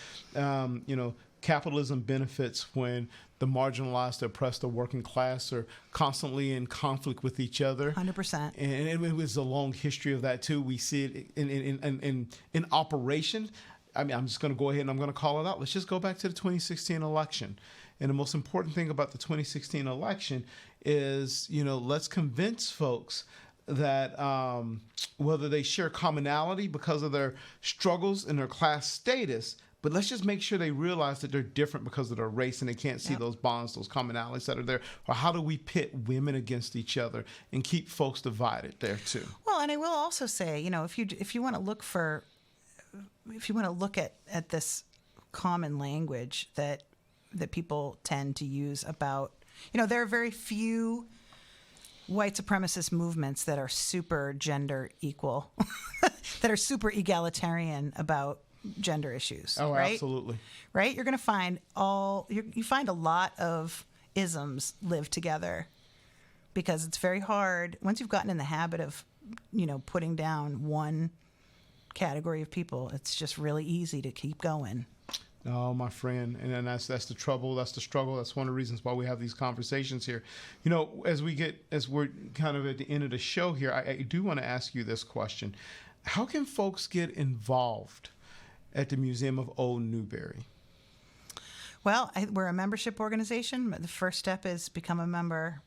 Speaker 1: Capitalism benefits when the marginalized, the oppressed, the working class are constantly in conflict with each other.
Speaker 2: 100%.
Speaker 1: And it was a long history of that, too. We see it in operation. I mean, I'm just going to go ahead and I'm going to call it out. Let's just go back to the 2016 election. And the most important thing about the 2016 election is, let's convince folks that whether they share commonality because of their struggles and their class status, but let's just make sure they realize that they're different because of their race and they can't see those bonds, those commonalities that are there. Or how do we pit women against each other and keep folks divided there too?
Speaker 2: Well, and I will also say, if you want to look at this common language that people tend to use about, there are very few white supremacist movements that are super gender equal, that are super egalitarian about gender issues.
Speaker 1: Oh,
Speaker 2: right?
Speaker 1: Absolutely.
Speaker 2: Right? You're going to find you find a lot of isms live together because it's very hard once you've gotten in the habit of, putting down one category of people. It's just really easy to keep going.
Speaker 1: Oh, my friend, and then that's the trouble, that's the struggle. That's one of the reasons why we have these conversations here. As we're kind of at the end of the show here, I do want to ask you this question: how can folks get involved at the Museum of Old Newbury?
Speaker 2: Well, we're a membership organization. The first step is become a member.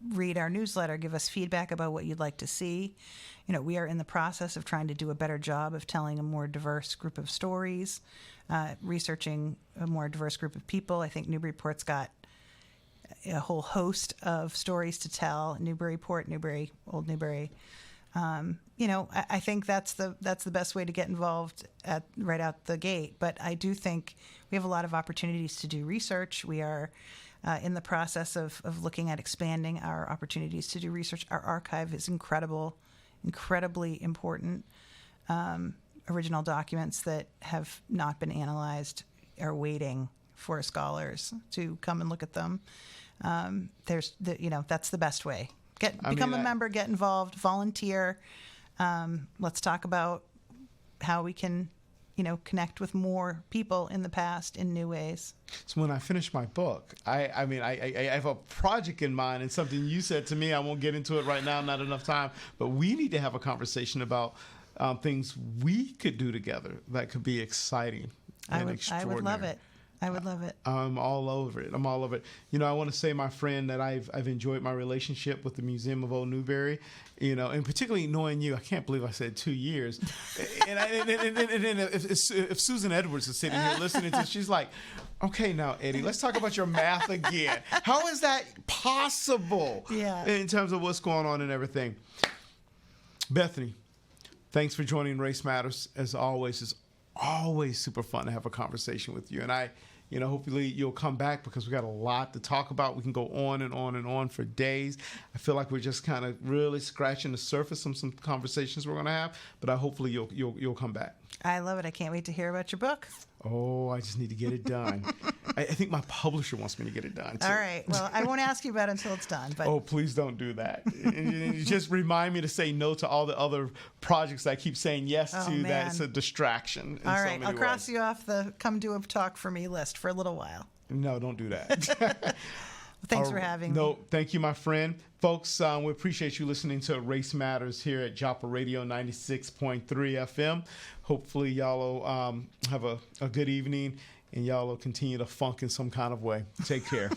Speaker 2: Read our newsletter, give us feedback about what you'd like to see. We are in the process of trying to do a better job of telling a more diverse group of stories, researching a more diverse group of people. I think Newburyport's got a whole host of stories to tell. Newburyport, Newbury, Old Newbury. I think that's the best way to get involved right out the gate. But I do think we have a lot of opportunities to do research. We are in the process of looking at expanding our opportunities to do research. Our archive is incredibly important. Original documents that have not been analyzed are waiting for scholars to come and look at them. That's the best way. Become a member, get involved, volunteer. Let's talk about how we can connect with more people in the past in new ways.
Speaker 1: So when I finish my book, I have a project in mind and something you said to me. I won't get into it right now, not enough time, but we need to have a conversation about things we could do together that could be exciting and extraordinary.
Speaker 2: I would love it. I would love it.
Speaker 1: I'm all over it. I'm all over it. You know, I want to say, my friend, that I've enjoyed my relationship with the Museum of Old Newbury. You know, and particularly knowing you, I can't believe I said 2 years. And if Susan Edwards is sitting here listening to this, she's like, okay, now, Eddie, let's talk about your math again. How is that possible?
Speaker 2: Yeah.
Speaker 1: In terms of what's going on and everything. Bethany, thanks for joining Race Matters. As always, it's always super fun to have a conversation with you. And hopefully you'll come back, because we got a lot to talk about. We can go on and on and on for days. I feel like we're just kind of really scratching the surface of some conversations we're going to have, but hopefully you'll come back.
Speaker 2: I love it. I can't wait to hear about your book.
Speaker 1: Oh, I just need to get it done. I think my publisher wants me to get it done, too.
Speaker 2: All right. Well, I won't ask you about it until it's done. But
Speaker 1: Oh, please don't do that. And just remind me to say no to all the other projects I keep saying yes to.
Speaker 2: Man.
Speaker 1: That's a distraction.
Speaker 2: All right. I'll cross you off the come do a talk for me list for a little while.
Speaker 1: No, don't do that.
Speaker 2: Thanks for having me.
Speaker 1: No, thank you, my friend. Folks, we appreciate you listening to Race Matters here at Joppa Radio 96.3 FM. Hopefully y'all will have a good evening, and y'all will continue to funk in some kind of way. Take care.